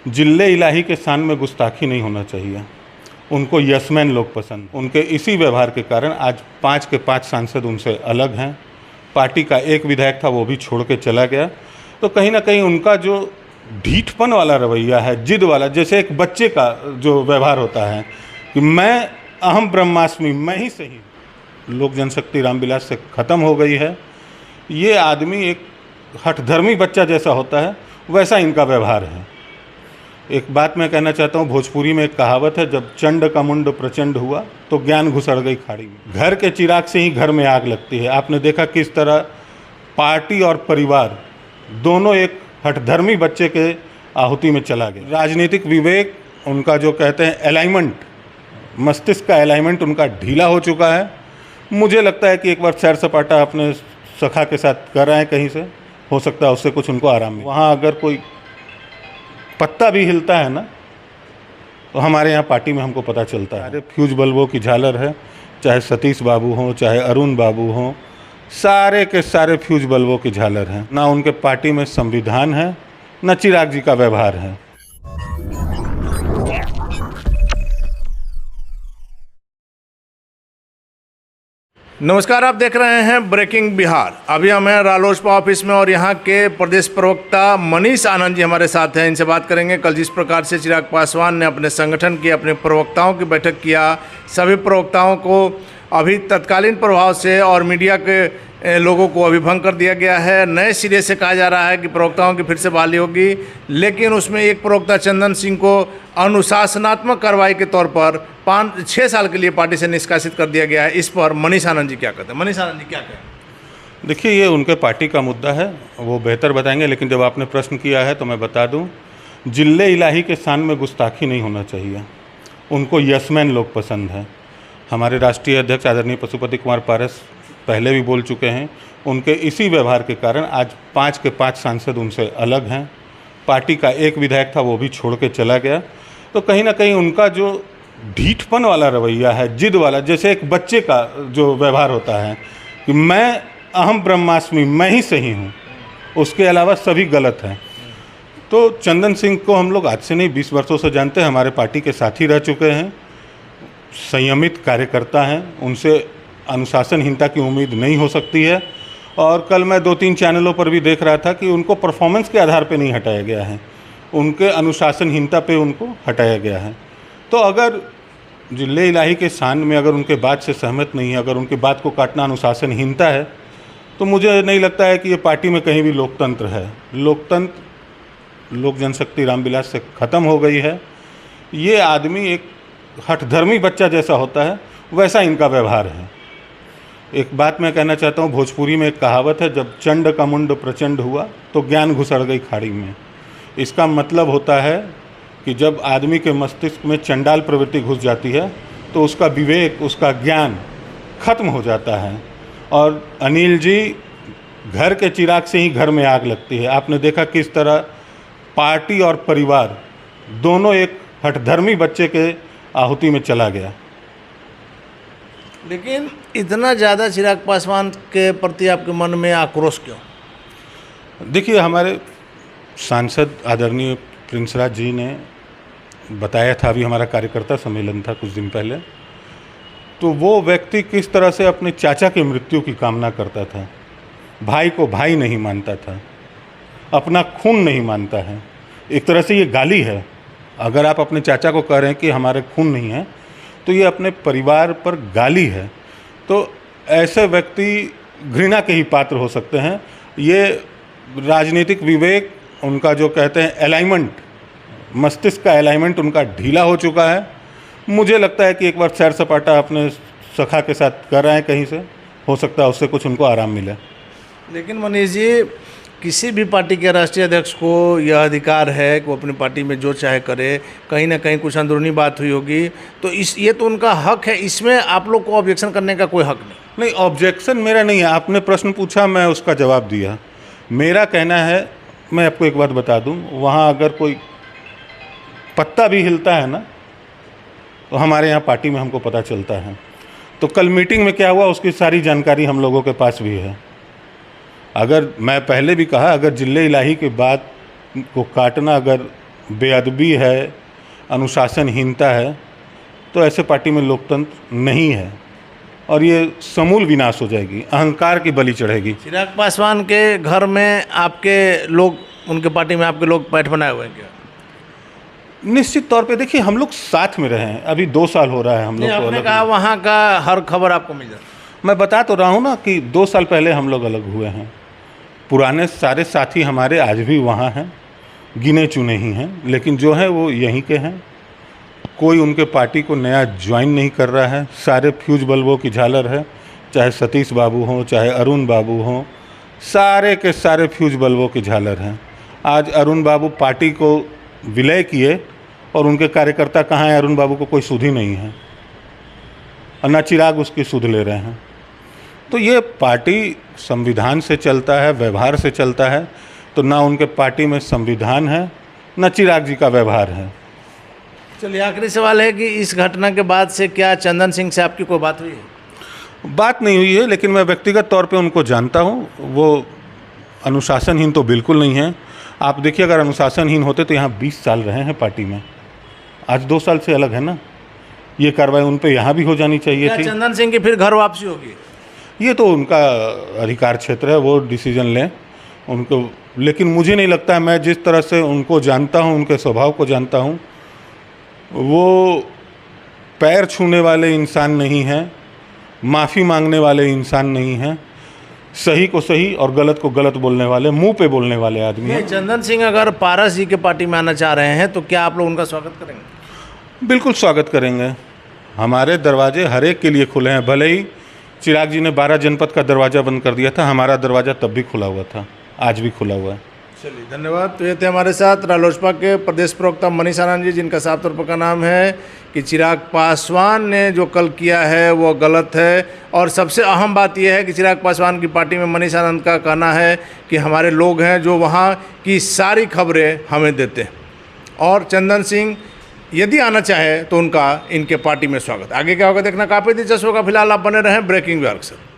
जिले इलाही के शान में गुस्ताखी नहीं होना चाहिए। उनको यसमैन लोग पसंद, उनके इसी व्यवहार के कारण आज 5 के 5 सांसद उनसे अलग हैं। पार्टी का एक विधायक था, वो भी छोड़ के चला गया। तो कहीं ना कहीं उनका जो ढीठपन वाला रवैया है, जिद वाला, जैसे एक बच्चे का जो व्यवहार होता है कि मैं अहम ब्रह्मास्मि, मैं ही सही, लोक जनशक्ति रामविलास से ख़त्म हो गई है। ये आदमी एक हठधर्मी बच्चा जैसा होता है, वैसा इनका व्यवहार है। एक बात मैं कहना चाहता हूँ, भोजपुरी में एक कहावत है, जब चंड का मुंड प्रचंड हुआ तो ज्ञान घुसड़ गई खाड़ी में। घर के चिराग से ही घर में आग लगती है। आपने देखा किस तरह पार्टी और परिवार दोनों एक हठधर्मी बच्चे के आहुति में चला गया। राजनीतिक विवेक, उनका जो कहते हैं अलाइनमेंट, मस्तिष्क का अलाइनमेंट उनका ढीला हो चुका है। मुझे लगता है कि एक बार सैर सपाटा अपने सखा के साथ कर रहे हैं कहीं से, हो सकता है उससे कुछ उनको आराम मिले। वहाँ अगर कोई पत्ता भी हिलता है ना, तो हमारे यहाँ पार्टी में हमको पता चलता है। अरे फ्यूज बल्बों की झालर है, चाहे सतीश बाबू हों, चाहे अरुण बाबू हों, सारे के सारे फ्यूज बल्बों की झालर हैं। ना उनके पार्टी में संविधान है, न चिराग जी का व्यवहार है। नमस्कार, आप देख रहे हैं ब्रेकिंग बिहार। अभी हम हैं रालोसपा ऑफिस में और यहाँ के प्रदेश प्रवक्ता मनीष आनंद जी हमारे साथ हैं। इनसे बात करेंगे। कल जिस प्रकार से चिराग पासवान ने अपने संगठन की, अपने प्रवक्ताओं की बैठक किया, सभी प्रवक्ताओं को अभी तत्कालीन प्रभाव से और मीडिया के लोगों को अभिभंग कर दिया गया है। नए सिरे से कहा जा रहा है कि प्रवक्ताओं की फिर से बहाली होगी, लेकिन उसमें एक प्रवक्ता चंदन सिंह को अनुशासनात्मक कार्रवाई के तौर पर 5-6 साल के लिए पार्टी से निष्कासित कर दिया गया है। इस पर मनीष आनंद जी क्या कहते हैं? मनीष आनंद जी क्या कहें? देखिए, ये उनके पार्टी का मुद्दा है, वो बेहतर बताएंगे। लेकिन जब आपने प्रश्न किया है तो मैं बता दूं, जिले इलाही के शान में गुस्ताखी नहीं होना चाहिए। उनको यसमैन लोग पसंद हैं। हमारे राष्ट्रीय अध्यक्ष आदरणीय पशुपति कुमार पारस पहले भी बोल चुके हैं। उनके इसी व्यवहार के कारण आज 5 के 5 सांसद उनसे अलग हैं। पार्टी का एक विधायक था, वो भी छोड़ के चला गया। तो कहीं ना कहीं उनका जो ढीठपन वाला रवैया है, जिद वाला, जैसे एक बच्चे का जो व्यवहार होता है कि मैं अहम ब्रह्मास्मि, मैं ही सही हूँ, उसके अलावा सभी गलत हैं। तो चंदन सिंह को हम लोग आज से नहीं 20 वर्षों से जानते हैं, हमारे पार्टी के साथी रह चुके हैं, संयमित कार्यकर्ता हैं, उनसे अनुशासनहीनता की उम्मीद नहीं हो सकती है। और कल मैं 2-3 चैनलों पर भी देख रहा था कि उनको परफॉर्मेंस के आधार पे नहीं हटाया गया है, उनके अनुशासनहीनता पे उनको हटाया गया है। तो अगर जिले इलाही के शान में अगर उनके बात से सहमत नहीं है, अगर उनकी बात को काटना अनुशासनहीनता है, तो मुझे नहीं लगता है कि ये पार्टी में कहीं भी लोकतंत्र है। लोकतंत्र, लोक जनशक्ति रामविलास से ख़त्म हो गई है। ये आदमी एक हठधर्मी बच्चा जैसा होता है, वैसा इनका व्यवहार है। एक बात मैं कहना चाहता हूँ, भोजपुरी में एक कहावत है, जब चंड का मुंड प्रचंड हुआ तो ज्ञान घुसड़ गई खाड़ी में। इसका मतलब होता है कि जब आदमी के मस्तिष्क में चंडाल प्रवृत्ति घुस जाती है तो उसका विवेक, उसका ज्ञान खत्म हो जाता है। और अनिल जी, घर के चिराग से ही घर में आग लगती है। आपने देखा किस तरह पार्टी और परिवार दोनों एक हठधर्मी बच्चे के आहुति में चला गया। लेकिन इतना ज़्यादा चिराग पासवान के प्रति आपके मन में आक्रोश क्यों? देखिए, हमारे सांसद आदरणीय प्रिंस राज जी ने बताया था, अभी हमारा कार्यकर्ता सम्मेलन था कुछ दिन पहले, तो वो व्यक्ति किस तरह से अपने चाचा की मृत्यु की कामना करता था, भाई को भाई नहीं मानता था, अपना खून नहीं मानता है। एक तरह से ये गाली है। अगर आप अपने चाचा को कह रहे हैं कि हमारे खून नहीं है, तो ये अपने परिवार पर गाली है। तो ऐसे व्यक्ति घृणा के ही पात्र हो सकते हैं। ये राजनीतिक विवेक, उनका जो कहते हैं अलाइनमेंट, मस्तिष्क का अलाइनमेंट उनका ढीला हो चुका है। मुझे लगता है कि एक बार सैर सपाटा अपने सखा के साथ कर रहे हैं कहीं से, हो सकता है उससे कुछ उनको आराम मिले। लेकिन मनीष जी, किसी भी पार्टी के राष्ट्रीय अध्यक्ष को यह अधिकार है कि वो अपनी पार्टी में जो चाहे करे। कहीं ना कहीं कुछ अंदरूनी बात हुई होगी, तो ये तो उनका हक है, इसमें आप लोग को ऑब्जेक्शन करने का कोई हक नहीं। ऑब्जेक्शन मेरा नहीं है। आपने प्रश्न पूछा, मैं उसका जवाब दिया। मेरा कहना है, मैं आपको एक बात बता दूं, वहाँ अगर कोई पत्ता भी हिलता है ना, तो हमारे यहाँ पार्टी में हमको पता चलता है। तो कल मीटिंग में क्या हुआ उसकी सारी जानकारी हम लोगों के पास भी है। अगर मैं पहले भी कहा, अगर जिले इलाही की बात को काटना अगर बेअदबी है, अनुशासनहीनता है, तो ऐसे पार्टी में लोकतंत्र नहीं है और ये समूल विनाश हो जाएगी, अहंकार की बलि चढ़ेगी। चिराग पासवान के घर में आपके लोग, उनके पार्टी में आपके लोग पैठ बनाए हुए हैं क्या? निश्चित तौर पे देखिए, हम लोग साथ में रहे हैं, अभी 2 साल हो रहा है हम लोग को आपने अलग। कहा वहाँ का हर खबर आपको मिल जाती है। मैं बता तो रहा हूँ ना कि 2 साल पहले हम लोग अलग हुए हैं। पुराने सारे साथी हमारे आज भी वहाँ हैं, गिने चुने ही हैं, लेकिन जो हैं वो यहीं के हैं। कोई उनके पार्टी को नया ज्वाइन नहीं कर रहा है। सारे फ्यूज बल्बों की झालर है, चाहे सतीश बाबू हों, चाहे अरुण बाबू हों, सारे के सारे फ्यूज बल्बों की झालर हैं। आज अरुण बाबू पार्टी को विलय किए और उनके कार्यकर्ता कहाँ हैं? अरुण बाबू को कोई सुध ही नहीं है और ना चिराग उसकी सुध ले रहे हैं। तो ये पार्टी संविधान से चलता है, व्यवहार से चलता है, तो ना उनके पार्टी में संविधान है, ना चिराग जी का व्यवहार है। चलिए, आखिरी सवाल है कि इस घटना के बाद से क्या चंदन सिंह से आपकी कोई बात हुई है? बात नहीं हुई है, लेकिन मैं व्यक्तिगत तौर पे उनको जानता हूँ। वो अनुशासनहीन तो बिल्कुल नहीं है। आप देखिए, अगर अनुशासनहीन होते तो यहाँ 20 साल रहे हैं पार्टी में, आज 2 साल से अलग है ना। ये कार्रवाई उन पे यहाँ भी हो जानी चाहिए क्या थी। चंदन सिंह की फिर घर वापसी होगी? ये तो उनका अधिकार क्षेत्र है, वो डिसीजन लें उनको, लेकिन मुझे नहीं लगता है। मैं जिस तरह से उनको जानता हूँ, उनके स्वभाव को जानता हूँ, वो पैर छूने वाले इंसान नहीं हैं, माफ़ी मांगने वाले इंसान नहीं हैं, सही को सही और गलत को गलत बोलने वाले, मुंह पे बोलने वाले आदमी हैं। चंदन सिंह अगर पारस जी के पार्टी में आना चाह रहे हैं तो क्या आप लोग उनका स्वागत करेंगे? बिल्कुल स्वागत करेंगे। हमारे दरवाजे हर एक के लिए खुले हैं। भले ही चिराग जी ने 12 जनपद का दरवाज़ा बंद कर दिया था, हमारा दरवाज़ा तब भी खुला हुआ था, आज भी खुला हुआ है। चलिए, धन्यवाद। तो ये थे हमारे साथ रालोसपा के प्रदेश प्रवक्ता मनीष आनंद जी, जिनका साफ तौर पर का नाम है कि चिराग पासवान ने जो कल किया है वो गलत है। और सबसे अहम बात यह है कि चिराग पासवान की पार्टी में मनीष आनंद का कहना है कि हमारे लोग हैं जो वहाँ की सारी खबरें हमें देते हैं, और चंदन सिंह यदि आना चाहे तो उनका इनके पार्टी में स्वागत। आगे क्या होगा देखना काफ़ी दिलचस्प होगा। फिलहाल आप बने रहें ब्रेकिंग बिहार के साथ।